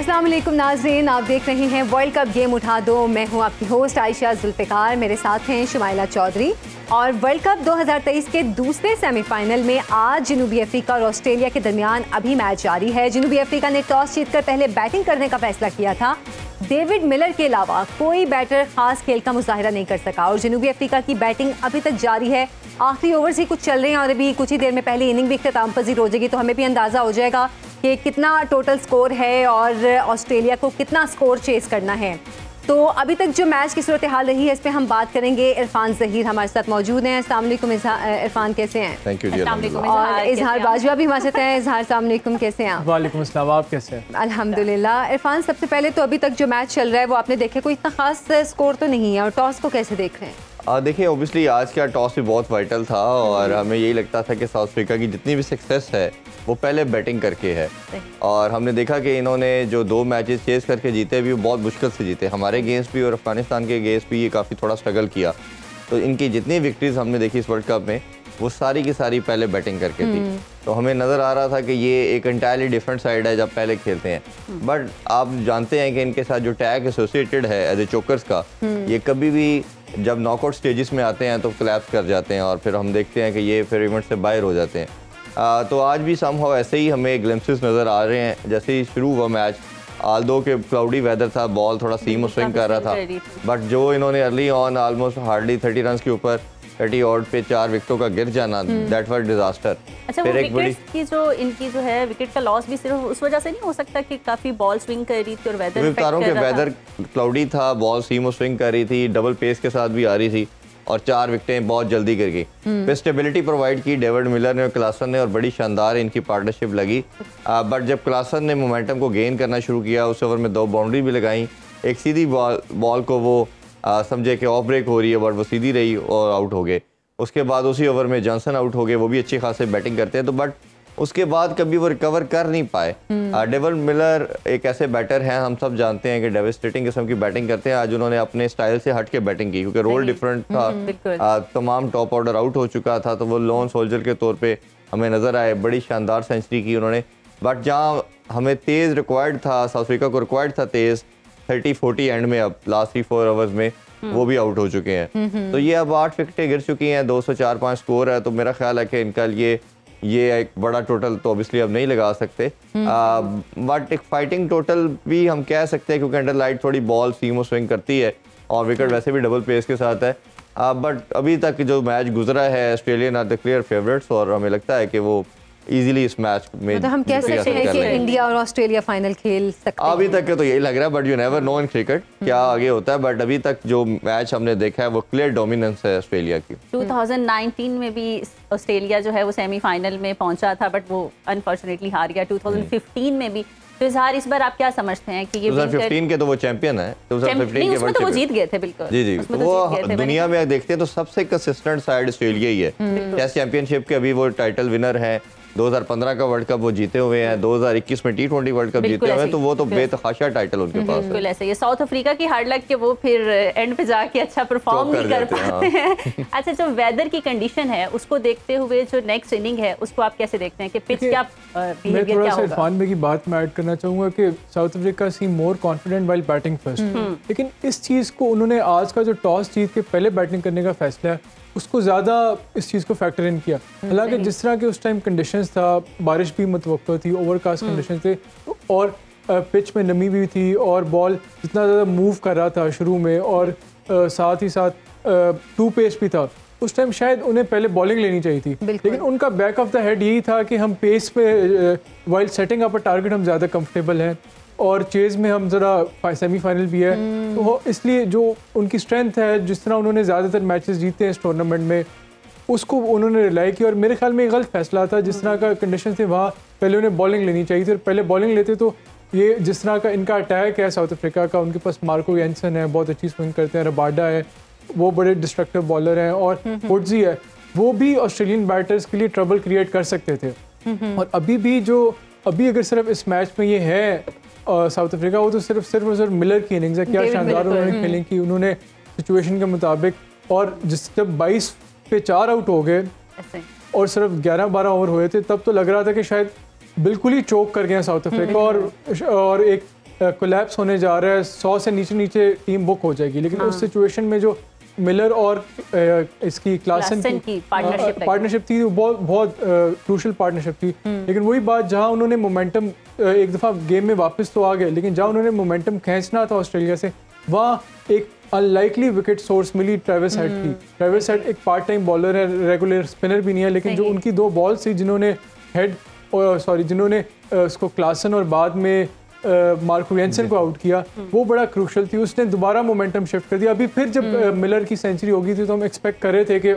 अस्सलाम वालेकुम नाज़रीन, आप देख रहे हैं वर्ल्ड कप गेम उठा दो। मैं हूं आपकी होस्ट आयशा जुल्फ़िकार, मेरे साथ हैं शुमाइला चौधरी। और वर्ल्ड कप 2023 के दूसरे सेमीफाइनल में आज जनूबी अफ्रीका और ऑस्ट्रेलिया के दरमियान अभी मैच जारी है। जनूबी अफ्रीका ने टॉस जीतकर पहले बैटिंग करने का फैसला किया था। डेविड मिलर के अलावा कोई बैटर खास खेल का मुजाहिरा नहीं कर सका और जनूबी अफ्रीका की बैटिंग अभी तक जारी है। आखिरी ओवर्स ही कुछ चल रहे हैं और अभी कुछ ही देर में पहली इनिंग भी इख्तिताम पजीर हो जाएगी, तो हमें भी अंदाज़ा हो जाएगा कि कितना टोटल स्कोर है और ऑस्ट्रेलिया को कितना स्कोर चेस करना है। तो अभी तक जो मैच की सूरत हाल रही है इस पर हम बात करेंगे। इरफान ज़हीर हमारे साथ मौजूद हैं। अस्सलाम वालेकुम इरफान, कैसे हैं? थैंक यू जी। और इजहार बाजवा भी हमारे साथ हैं। इजहार अस्सलाम वालेकुम, कैसे हैं आप? वालेकुम अस्सलाम, आप कैसे हैं? अल्हम्दुलिल्लाह। इरफान, सबसे पहले तो अभी तक जो मैच चल रहा है वो आपने देखे, कोई इतना खास स्कोर तो नहीं है, और टॉस को कैसे देख रहे हैं? देखिए, ओबियसली आज का टॉस भी बहुत वाइटल था और हमें यही लगता था कि साउथ अफ्रीका की जितनी भी सक्सेस है वो पहले बैटिंग करके है। और हमने देखा कि इन्होंने जो 2 मैचेस चेस करके जीते भी बहुत मुश्किल से जीते, हमारे अगेंस्ट भी और अफगानिस्तान के अगेंस्ट भी ये काफ़ी थोड़ा स्ट्रगल किया। तो इनकी जितनी विक्ट्रीज हमने देखी इस वर्ल्ड कप में वो सारी की सारी पहले बैटिंग करके थी। तो हमें नज़र आ रहा था कि ये एक एंटायरली डिफरेंट साइड है जब पहले खेलते हैं। बट आप जानते हैं कि इनके साथ जो टैग एसोसिएटेड है एज ए चोकर्स का, ये कभी भी जब नॉकआउट स्टेजेस में आते हैं तो क्लैप्स कर जाते हैं और फिर हम देखते हैं कि ये फिर इवेंट से बाहर हो जाते हैं। तो आज भी समहाउ ऐसे ही हमें ग्लिम्पसेस नज़र आ रहे हैं। जैसे ही शुरू हुआ मैच, आल्दो के क्लाउडी वेदर था, बॉल थोड़ा सीम और स्विंग कर रहा था, बट जो इन्होंने early on almost hardly 30 run के ऊपर 30 ऑड पे 4 विकेटों का गिर जाना, दैट वाज डिजास्टर। अच्छा, वो विकेट की जो इनकी जो है विकेट का लॉस भी सिर्फ उस वजह से नहीं हो सकता कि काफी बॉल स्विंग कर रही थी और वेदर इफेक्ट कर रहा था। वेदर क्लाउडी था, बॉल सीम और स्विंग कर रही थी, डबल पेस के साथ भी आ रही थी और 4 विकेटें बहुत जल्दी गिर गई। फिर स्टेबिलिटी प्रोवाइड की डेविड मिलर ने और क्लासन ने और बड़ी शानदार इनकी पार्टनरशिप लगी। बट जब क्लासन ने मोमेंटम को गेन करना शुरू किया, उस ओवर में 2 बाउंड्री भी लगाई। एक सीधी बॉल को वो समझे कि ऑफ ब्रेक हो रही है, बट वो सीधी रही और आउट हो गए। उसके बाद उसी ओवर में जॉनसन आउट हो गए, वो भी अच्छी खासे बैटिंग करते हैं। तो बट उसके बाद कभी वो रिकवर कर नहीं पाए। डेविड मिलर एक ऐसे बैटर हैं, हम सब जानते हैं कि डेविस्टेटिंग किस्म की बैटिंग करते हैं। आज उन्होंने अपने स्टाइल से हट के बैटिंग की क्योंकि रोल डिफरेंट था। तमाम टॉप ऑर्डर आउट हो चुका था, तो वो लोन सोल्जर के तौर पे हमें नजर आए। बड़ी शानदार सेंचुरी की उन्होंने। बट जहाँ हमें तेज रिक्वायर्ड था, साउथ अफ्रीका को रिक्वायर्ड था तेज 30-40 एंड में, अब लास्ट 3-4 ओवर्स में वो भी आउट हो चुके हैं। तो ये अब 8 विकेटें गिर चुकी हैं, 204-5 स्कोर है। तो मेरा ख्याल है कि इनका ये एक बड़ा टोटल तो ऑब्वियसली अब नहीं लगा सकते, बट एक फाइटिंग टोटल भी हम कह सकते हैं क्योंकि अंडर लाइट थोड़ी बॉल सीम और स्विंग करती है और विकेट वैसे भी डबल पेस के साथ है। बट अभी तक जो मैच गुजरा है, Australian are the clear favourites और हमें लगता है कि वो इजीली इस मैच में तो हम कह सकते हैं कि इंडिया और ऑस्ट्रेलिया फाइनल खेल सकते हैं। अभी तक के तो यही लग रहा है, but you never know in cricket क्या आगे होता है। बट अभी तक जो मैच हमने देखा है वो क्लियर डोमिनेंस है ऑस्ट्रेलिया की। 2019 में भी ऑस्ट्रेलिया जो है वो सेमीफाइनल में पहुंचा था, बट वो अनफॉर्चुनेटली हार गया। 2015 में भी। तो इजहार, इस बार आप क्या समझते हैं कि ये 2015 के तो वो चैंपियन है, 2015 के वर्ल्ड तो वो जीत गए थे। बिल्कुल जी वो दुनिया में देखते हैं तो सबसे कंसिस्टेंट साइड ऑस्ट्रेलिया ही है। टेस्ट चैंपियनशिप के अभी वो टाइटल विनर है, 2015 का वर्ल्ड कप वो जीते हुए हैं, 2021 में T20 वर्ल्ड कप जीते हुए हैं। तो वो तो बेतहाशा टाइटल उनके पास है। बिल्कुल ऐसे। ये साउथ अफ्रीका की हार्ड लक के वो फिर एंड पे जाके अच्छा परफॉर्म नहीं कर पाते हैं। अच्छा, जो वेदर की कंडीशन है उसको देखते हुए जो नेक्स्ट इनिंग है उसको आप कैसे देखते हैं कि पिच क्या बिहेवियर क्या होगा? इरफान में की बात मैं ऐड करना चाहूंगा कि South Africa seem more confident while batting first, लेकिन इस चीज़ को उन्होंने आज का जो टॉस जीत के पहले बैटिंग करने का फैसला है उसको ज़्यादा इस चीज़ को फैक्टर इन किया। हालांकि जिस तरह के उस टाइम कंडीशंस था, बारिश भी मुतवक्को थी, ओवरकास्ट कंडीशंस थे और पिच में नमी भी थी और बॉल जितना ज़्यादा मूव कर रहा था शुरू में और साथ ही साथ 2 पेस भी था, उस टाइम शायद उन्हें पहले बॉलिंग लेनी चाहिए थी। लेकिन उनका बैक ऑफ द हेड यही था कि हम पेस पे while setting up a target हम ज़्यादा कंफर्टेबल हैं और चेज़ में हम ज़रा सेमीफाइनल भी है, तो इसलिए जो उनकी स्ट्रेंथ है, जिस तरह उन्होंने ज़्यादातर मैचेस जीते हैं इस टूर्नामेंट में, उसको उन्होंने रिलाई किया। और मेरे ख्याल में एक गलत फैसला था, जिस तरह का कंडीशन थे वहाँ पहले उन्हें बॉलिंग लेनी चाहिए थी और पहले बॉलिंग लेते तो ये जिस तरह का इनका अटैक है साउथ अफ्रीका का, उनके पास मार्को एंसन है, बहुत अच्छी स्विंग करते हैं, रबाडा है, वो बड़े डिस्ट्रक्टिव बॉलर हैं, और वुड्जी है, वो भी ऑस्ट्रेलियन बैटर्स के लिए ट्रबल क्रिएट कर सकते थे। और अभी अगर सिर्फ इस मैच में ये है साउथ अफ्रीका, वो तो सिर्फ मिलर की इनिंग्स है। क्या शानदार उन्होंने खेलिंग की उन्होंने सिचुएशन के मुताबिक। और जब 22 पे 4 आउट हो गए और सिर्फ 11-12 ओवर हुए थे, तब तो लग रहा था कि शायद बिल्कुल ही चोक कर गए साउथ अफ्रीका और एक कोलैप्स होने जा रहा है, 100 से नीचे टीम बुक हो जाएगी, लेकिन उस सिचुएशन में जो मिलर और इसकी क्लासन की पार्टनरशिप थी वो बहुत क्रूशल पार्टनरशिप थी। लेकिन वही बात, जहां उन्होंने मोमेंटम एक दफ़ा गेम में वापस तो आ गए, लेकिन जहां उन्होंने मोमेंटम खींचना था ऑस्ट्रेलिया से, वहाँ एक अनलाइकली विकेट सोर्स मिली ट्रेविस हेड की। ट्रेविस हेड एक पार्ट टाइम बॉलर है, रेगुलर स्पिनर भी नहीं है, लेकिन जो उनकी 2 बॉल्स थी जिन्होंने उसको क्लासन और बाद में मार्को येंसन को आउट किया, वो बड़ा क्रूशल थी। उसने दोबारा मोमेंटम शिफ्ट कर दिया। अभी फिर जब मिलर की सेंचुरी होगी थी तो हम एक्सपेक्ट कर रहे थे कि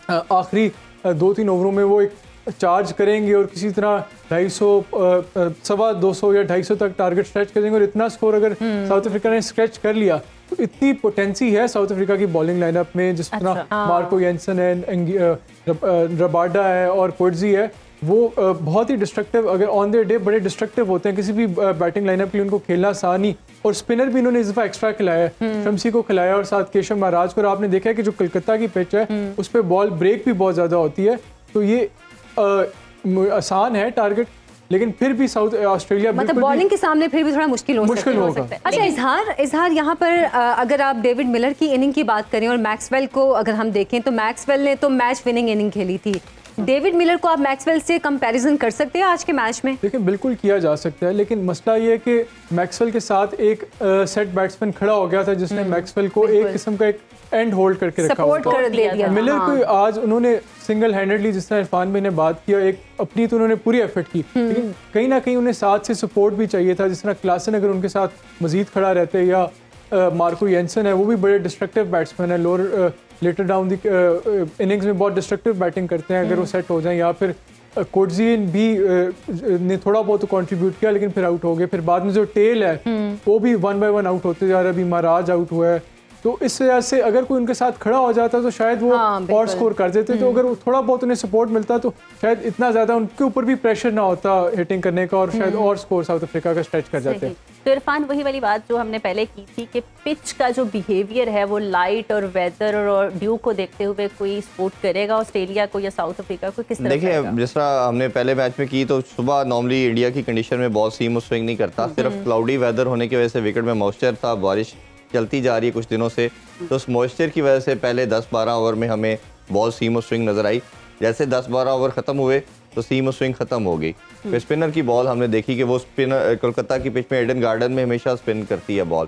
आखिरी 2-3 ओवरों में वो एक चार्ज करेंगे और किसी तरह 250, 200 या 250 तक टारगेट स्ट्रेच करेंगे, और इतना स्कोर अगर साउथ अफ्रीका ने स्ट्रेच कर लिया तो इतनी पोटेंसी है साउथ अफ्रीका की बॉलिंग लाइनअप में, जिस तरह मार्को येंसन है, रबाडा है और कोटजी है, वो बहुत ही डिस्ट्रक्टिव, अगर ऑन द डे बड़े डिस्ट्रक्टिव होते हैं। किसी भी बैटिंग लाइनअप के लिए उनको खेलना आसान नहीं, और स्पिनर भी इन्होंने इस दफा एक्स्ट्रा खिलाया है, शम्सी को खिलाया और साथ केशव महाराज को। और आपने देखा है कि जो कलकत्ता की पिच है उस पर बॉल ब्रेक भी बहुत ज़्यादा होती है, तो ये आसान है टारगेट, लेकिन फिर भी साउथ ऑस्ट्रेलिया मतलब बॉलिंग के सामने फिर भी थोड़ा मुश्किल होगा। अच्छा इजहार यहाँ पर अगर आप डेविड मिलर की इनिंग की बात करें और मैक्सवेल को अगर हम देखें तो मैक्सवेल ने तो मैच विनिंग इनिंग खेली थी। डेविड मिलर को आप मैक्सवेल से कंपैरिजन कर सकते हैं आज के मैच में? देखिए बिल्कुल किया जा सकता है, लेकिन मसला ये है कि मैक्सवेल के साथ एक सेट बैट्समैन खड़ा हो गया था जिसने मैक्सवेल को एक किस्म का एक एंड होल्ड करके रखा हुआ था। मिलर को आज उन्होंने सिंगल हैंडेडली, जिस तरह इरफान भाई ने बात किया, एक अपनी तो उन्होंने पूरी एफर्ट की, लेकिन कहीं ना कहीं उन्हें साथ से सपोर्ट भी चाहिए था। जिस तरह क्लासन अगर उनके साथ मजीद खड़ा रहते, या मार्को येंसन है, वो भी बड़े डिस्ट्रक्टिव बैट्समैन है, lower later down the innings में बहुत डिस्ट्रक्टिव बैटिंग करते हैं, अगर वो सेट हो जाए। या फिर कोटजी भी ने थोड़ा बहुत कंट्रीब्यूट किया, लेकिन फिर आउट हो गए। फिर बाद में जो टेल है वो भी 1 बाय 1 आउट होते जा रहा है। अभी महाराज आउट हुआ है, तो इस वजह से अगर कोई उनके साथ खड़ा हो जाता तो शायद वो और स्कोर कर देते। तो अगर थोड़ा बहुत उन्हें सपोर्ट मिलता तो शायद इतना ज़्यादा उनके ऊपर भी प्रेशर ना होता हिटिंग करने का, और शायद और स्कोर साउथ अफ्रीका का स्ट्रेच कर जाते। तो इरफान, वही वाली बात जो हमने पहले की थी कि पिच का जो बिहेवियर है वो लाइट और वेदर और ड्यू को देखते हुए कोई सपोर्ट करेगा ऑस्ट्रेलिया को या साउथ अफ्रीका को, किस तरह? देखिए जिस तरह हमने पहले मैच में की, तो सुबह नॉर्मली इंडिया की कंडीशन में बॉल सीम स्विंग नहीं करता, सिर्फ क्लाउडी वेदर होने की वजह से विकेट में मॉइस्चर था, बारिश चलती जा रही है कुछ दिनों से, तो उस मॉइस्चर की वजह से पहले 10-12 ओवर में हमें बॉल सीम स्विंग नजर आई। जैसे 10-12 ओवर खत्म हुए तो सीम स्विंग खत्म हो गई। फिर स्पिनर की बॉल हमने देखी कि वो स्पिनर कोलकाता की पिच में एडन गार्डन में हमेशा स्पिन करती है बॉल।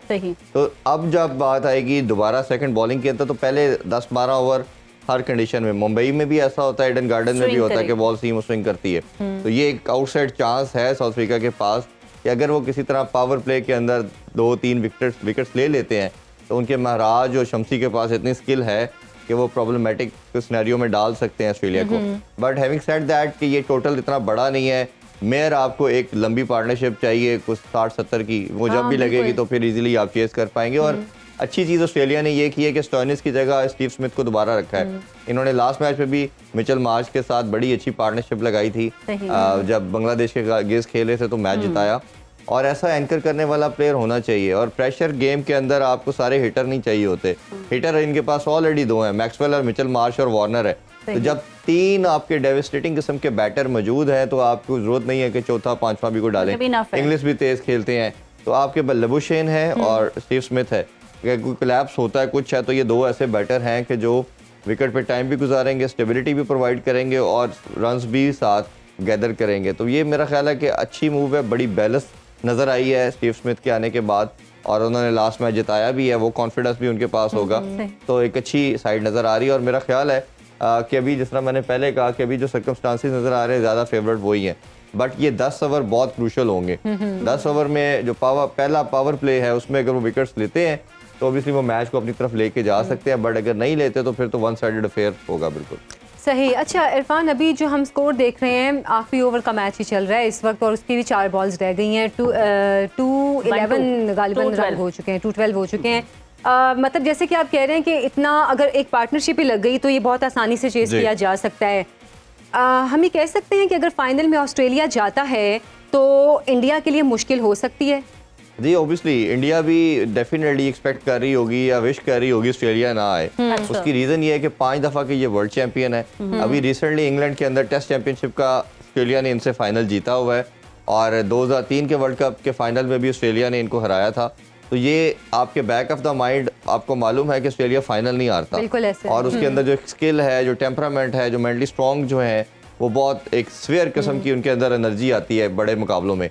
तो अब जब बात आएगी दोबारा सेकंड बॉलिंग के अंदर, तो पहले 10-12 ओवर हर कंडीशन में, मुंबई में भी ऐसा होता है, एडन गार्डन में भी होता है कि बॉल सीम स्विंग करती है। तो ये एक आउटसाइड चांस है साउथ अफ्रीका के पास कि अगर वो किसी तरह पावर प्ले के अंदर 2-3 विकेट्स ले लेते हैं, तो उनके महाराज और शम्सी के पास इतनी स्किल है कि वो प्रॉब्लमेटिक सिनेरियो में डाल सकते हैं ऑस्ट्रेलिया को। बट हैविंग सेड दैट कि ये टोटल इतना बड़ा नहीं है, मेयर आपको एक लंबी पार्टनरशिप चाहिए कुछ 60-70 की, वो जब भी लगेगी तो फिर इजीली आप चेस कर पाएंगे। और अच्छी चीज़ ऑस्ट्रेलिया ने ये की है कि स्टोइनिस की जगह स्टीव स्मिथ को दोबारा रखा है। इन्होंने लास्ट मैच में भी मिचेल मार्श के साथ बड़ी अच्छी पार्टनरशिप लगाई थी, जब बांग्लादेश के अगेंस्ट खेले थे तो मैच जिताया। और ऐसा एंकर करने वाला प्लेयर होना चाहिए, और प्रेशर गेम के अंदर आपको सारे हिटर नहीं चाहिए होते। हिटर इनके पास ऑलरेडी 2 हैं, मैक्सवेल और मिचेल मार्श और वार्नर है। तो जब 3 आपके डेविस्टेटिंग किस्म के बैटर मौजूद हैं तो आपको जरूरत नहीं है कि चौथा 5वां भी को डालें। इंग्लिश भी तेज खेलते हैं, तो आपके लबुशेन है और स्टीव स्मिथ है। अगर कोई कोलैप्स होता है कुछ है तो ये 2 ऐसे बैटर हैं कि जो विकेट पे टाइम भी गुजारेंगे, स्टेबिलिटी भी प्रोवाइड करेंगे और रन्स भी साथ गैदर करेंगे। तो ये मेरा ख्याल है कि अच्छी मूव है, बड़ी बैलेंस नज़र आई है स्टीव स्मिथ के आने के बाद, और उन्होंने लास्ट मैच जिताया भी है, वो कॉन्फिडेंस भी उनके पास होगा। तो एक अच्छी साइड नज़र आ रही है। और मेरा ख्याल है कि अभी जिस तरह मैंने पहले कहा कि अभी जो सर्कमस्टांसेस नज़र आ रहे हैं ज़्यादा फेवरेट वही हैं, बट ये 10 ओवर बहुत क्रूशल होंगे। 10 ओवर में जो पहला पावर प्ले है उसमें अगर वो विकेट्स लेते हैं तो ऑब्वियसली वो मैच को अपनी तरफ लेके जा सकते हैं, बट अगर नहीं लेते तो फिर तो 1 साइडेड अफेयर होगा। बिल्कुल सही। अच्छा इरफान, अभी जो हम स्कोर देख रहे हैं, आखिरी ओवर का मैच ही चल रहा है इस वक्त और उसकी भी 4 बॉल्स रह गई हैं। 2-11 गालिबन रन हो चुके हैं, 2-12 हो चुके हैं। मतलब जैसे कि आप कह रहे हैं कि इतना अगर एक पार्टनरशिप ही लग गई तो ये बहुत आसानी से चेस किया जा सकता है। हम ये कह सकते हैं कि अगर फाइनल में ऑस्ट्रेलिया जाता है तो इंडिया के लिए मुश्किल हो सकती है। जी ऑब्वियसली इंडिया भी डेफिनेटली एक्सपेक्ट कर रही होगी या विश कर रही होगी ऑस्ट्रेलिया ना आए। उसकी रीजन ये है कि 5 दफा के ये वर्ल्ड चैंपियन है। अभी रिसेंटली इंग्लैंड के अंदर टेस्ट चैंपियनशिप का ऑस्ट्रेलिया ने इनसे फाइनल जीता हुआ है। और 2003 के वर्ल्ड कप के फाइनल में भी ऑस्ट्रेलिया ने इनको हराया था। तो ये आपके बैक ऑफ द माइंड आपको मालूम है कि ऑस्ट्रेलिया फाइनल नहीं हारता, बिल्कुल ऐसे। और उसके अंदर जो स्किल है, जो टेम्परामेंट है, जो मेंटली स्ट्रॉन्ग जो है, वो बहुत एक स्फीयर किस्म की उनके अंदर एनर्जी आती है बड़े मुकाबलों में।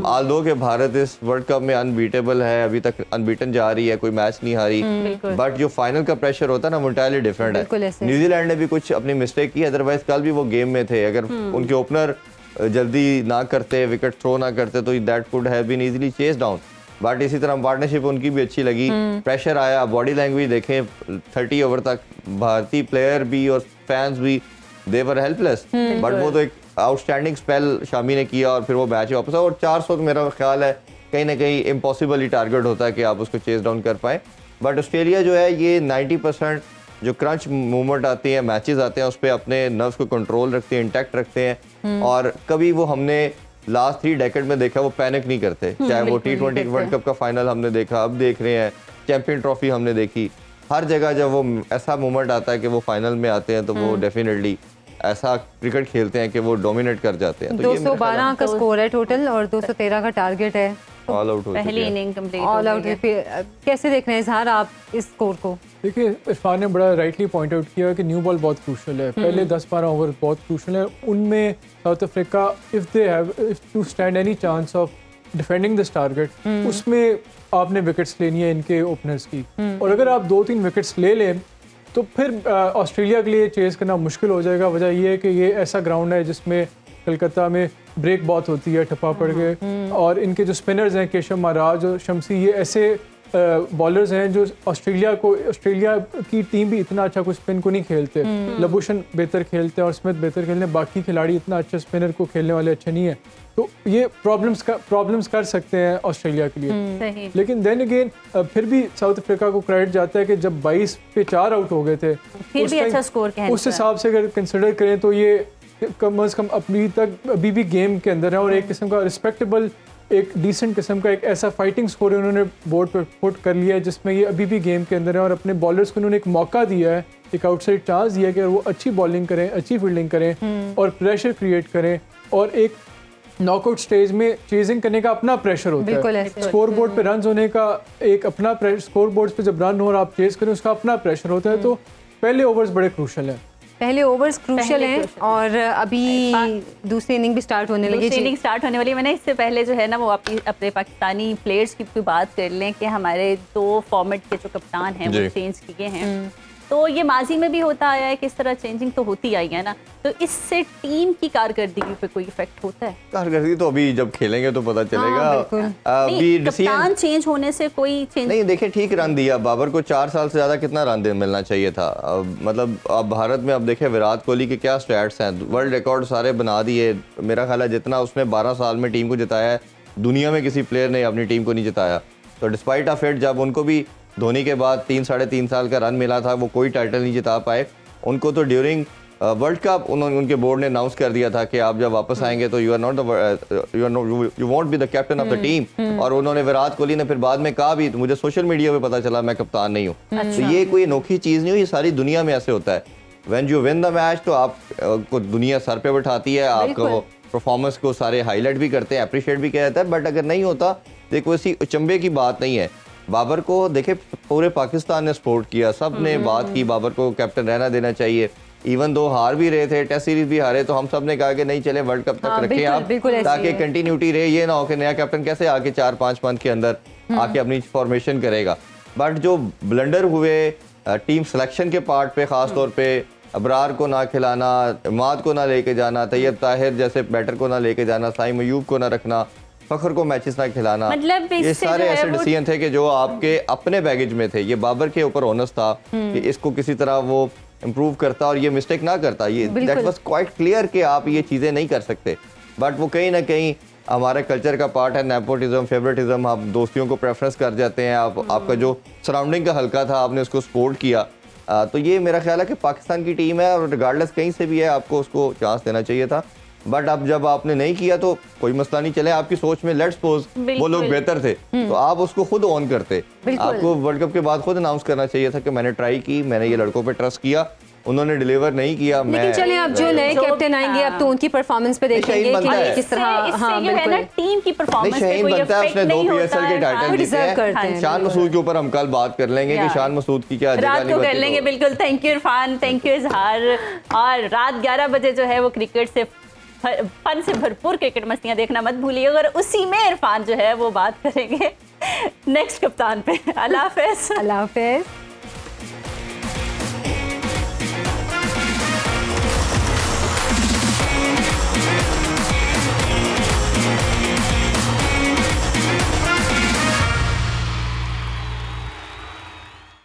आल्दो के भारत इस वर्ल्ड कप में अनबीटेबल है, अभी तक अनबीटन जा रही है, कोई मैच नहीं हारी, बट जो फाइनल का प्रेशर होता है ना, वो इंटायरली डिफरेंट है। न्यूजीलैंड ने भी कुछ अपनी मिस्टेक की, अदरवाइज कल भी वो गेम में थे। अगर उनके ओपनर जल्दी ना करते, विकेट थ्रो ना करते, तो that could have been easily chase down. But इसी तरह पार्टनरशिप उनकी भी अच्छी लगी, प्रेशर आया, बॉडी लैंग्वेज देखें 30 ओवर तक भारतीय प्लेयर भी और फैंस भी दे वर हेल्पलेस, बट वो तो एक आउटस्टैंडिंग स्पेल शामी ने किया और फिर वो मैच वापस आया। और 400 तो मेरा ख्याल है कहीं ना कहीं इम्पॉसिबल ही टारगेट होता है कि आप उसको चेस डाउन कर पाए। बट ऑस्ट्रेलिया जो है ये 90% जो क्रंच मूवमेंट आती है, मैचेस आते हैं, उस पर अपने नर्व्स को कंट्रोल रखते हैं, इंटैक्ट रखते हैं, और कभी वो हमने लास्ट 3 डेकेड में देखा वो पैनिक नहीं करते। चाहे वो T20 वर्ल्ड कप का फाइनल हमने देखा, अब देख रहे हैं चैंपियन ट्रॉफी हमने देखी, हर जगह जब वो ऐसा मोमेंट आता है कि वो फाइनल में आते हैं तो वो डेफिनेटली ऐसा क्रिकेट खेलते हैं कि वो डोमिनेट कर जाते हैं। तो 212 का स्कोर है टोटल और 213 का टारगेट है। ऑल आउट पहली इनिंग कंप्लीट ऑल आउट। कैसे देख रहे हैं इजहार आप इस स्कोर को? देखिए, इरफान ने बड़ा राइटली पॉइंट आउट किया कि न्यू बॉल बहुत क्रूशल है, पहले 10-12 ओवर बहुत क्रूशल है। उनमें south Africa if two stand any chance of defending this target, उसमें आपने विकेट्स लेनी है इनके ओपनर्स की, और अगर आप 2-3 विकेट्स ले लें तो फिर ऑस्ट्रेलिया के लिए चेस करना मुश्किल हो जाएगा। वजह यह है कि ये ऐसा ग्राउंड है जिसमें कलकत्ता में ब्रेक बहुत होती है ठप्पा पड़ के, और इनके जो स्पिनर्स हैं केशव महाराज और शमसी, ये ऐसे बॉलर्स हैं जो ऑस्ट्रेलिया की टीम भी इतना अच्छा कोई स्पिन को नहीं खेलते। लबूशन बेहतर खेलते हैं और स्मिथ बेहतर खेलते हैं, बाकी खिलाड़ी इतना अच्छा स्पिनर को खेलने वाले अच्छे नहीं है, तो ये प्रॉब्लम्स कर सकते हैं ऑस्ट्रेलिया के लिए। लेकिन देन अगेन फिर भी साउथ अफ्रीका को क्रेडिट जाता है कि जब 22 पे 4 आउट हो गए थे, फिर भी अच्छा स्कोर उस हिसाब से अगर कंसिडर करें तो ये कम अज कम अभी भी गेम के अंदर है, और एक किस्म का रिस्पेक्टेबल, एक डिसेंट किस्म का एक ऐसा फाइटिंग स्कोर उन्होंने बोर्ड पर पुट कर लिया है जिसमें ये अभी भी गेम के अंदर है, और अपने बॉलर्स को उन्होंने एक मौका दिया है, एक आउटसाइड चांस दिया है कि वो अच्छी बॉलिंग करें, अच्छी फील्डिंग करें और प्रेशर क्रिएट करें, और एक नॉकआउट स्टेज में चेजिंग करने का अपना प्रेशर होता है। स्कोर बोर्ड पे रन होने का एक अपना प्रेशर, स्कोर बोर्ड पे जब रन हो और आप चेज करें उसका अपना प्रेशर होता है। तो पहले ओवर्स बड़े क्रूशल हैं, पहले ओवर्स क्रूशल हैं, और अभी दूसरी इनिंग भी स्टार्ट होने लगी। दूसरी इनिंग स्टार्ट होने वाली है। मैंने इससे पहले जो है ना वो अपने पाकिस्तानी प्लेयर्स की बात कर लें कि हमारे 2 फॉर्मेट के जो कप्तान हैं वो चेंज किए हैं, तो ये माजी में भी होता आया है, किस तरह चेंजिंग तो होती आई है ना, तो इससे टीम की कारकर्दगी पे कोई इफेक्ट होता है? कारकर्दगी तो अभी जब खेलेंगे तो पता चलेगा। अभी कप्तान चेंज होने से कोई चेंज नहीं। देखिए, ठीक रन दिया बाबर को, 4 साल से ज्यादा कितना रन मिलना चाहिए था। मतलब अब भारत में अब देखे विराट कोहली के क्या स्टैट्स हैं, वर्ल्ड रिकॉर्ड सारे बना दिए। मेरा ख्याल है जितना उसने 12 साल में टीम को जिताया है, दुनिया में किसी प्लेयर ने अपनी टीम को नहीं जिताया। तो डिस्पाइट ऑफ इट, जब उनको भी धोनी के बाद 3-3.5 साल का रन मिला था, वो कोई टाइटल नहीं जिता पाए। उनको तो ड्यूरिंग वर्ल्ड कप उनके बोर्ड ने अनाउंस कर दिया था कि आप जब वापस आएंगे तो you won't be the captain of the team. और उन्होंने, विराट कोहली ने फिर बाद में कहा भी, तो मुझे सोशल मीडिया पे पता चला मैं कप्तान नहीं हूँ। तो ये कोई अनोखी चीज़ नहीं हुई, ये सारी दुनिया में ऐसे होता है। When you win the match तो आपको दुनिया सर पे बैठाती है, आपको परफॉर्मेंस को सारे हाईलाइट भी करते हैं, अप्रिशिएट भी किया जाता है। बट अगर नहीं होता, देखो ऐसी अचंभे की बात नहीं है। बाबर को देखे पूरे पाकिस्तान ने सपोर्ट किया, सब ने बात की बाबर को कैप्टन रहना देना चाहिए। इवन दो हार भी रहे थे, टेस्ट सीरीज भी हारे, तो हम सब ने कहा कि नहीं चले वर्ल्ड कप तक रखें आप, ताकि कंटिन्यूटी रहे। ये ना हो कि नया कैप्टन कैसे आके 4-5 मंथ के अंदर आके अपनी फॉर्मेशन करेगा। बट जो ब्लंडर हुए टीम सिलेक्शन के पार्ट पे, खास तौर पे अबरार को ना खिलाना, इमाद को ना लेके जाना, तैयब ताहिर जैसे बैटर को ना लेके जाना, साइम अयूब को ना रखना, फखर को मैचेस ना खिलाना, मतलब ये सारे ऐसे डिसीजन थे कि जो आपके अपने बैगेज में थे। ये बाबर के ऊपर ओनस था कि इसको किसी तरह वो इम्प्रूव करता और ये मिस्टेक ना करता। ये दैट वाज क्वाइट क्लियर कि आप ये चीज़ें नहीं कर सकते। बट वो कहीं ना कहीं हमारे कल्चर का पार्ट है, नेपोटिज्म, फेवरेटिज्म, आप दोस्तियों को प्रेफरेंस कर जाते हैं। आपका जो सराउंडिंग का हल्का था आपने उसको सपोर्ट किया। तो ये मेरा ख्याल है कि पाकिस्तान की टीम है और रिगार्डलेस कहीं से भी है, आपको उसको चांस देना चाहिए था। बट अब जब आपने नहीं किया तो कोई मसला नहीं, चले आपकी सोच में लेट्स सपोज वो लोग बेहतर थे तो आप उसको खुद ऑन करते। आपको वर्ल्ड कप के बाद खुद अनाउंस करना चाहिए था कि मैंने ट्राई की, मैंने ये लड़कों पे ट्रस्ट किया उन्होंने डिलीवर नहीं किया। लेकिन चलें अब जो नए कैप्टन आएंगे अब तो उनकी परफॉर्मेंस पे देखेंगे कि किस तरह टीम की परफॉर्मेंस शाहीन बनता है, उसने 2 PSL के टाइटल जीते हैं। शान मसूद के ऊपर हम कल बात कर लेंगे कि शान मसूद की क्या जगह रात को कर लेंगे। बिल्कुल, thank you Irfan, thank you इजहार। और रात 11 बजे जो है वो क्रिकेट से फन से भरपूर क्रिकेट मस्तियां देखना मत भूलिएगा। और उसी में इरफान जो है वो बात करेंगे नेक्स्ट कप्तान पे। अल्लाह हाफिज़। अल्लाह हाफिज़।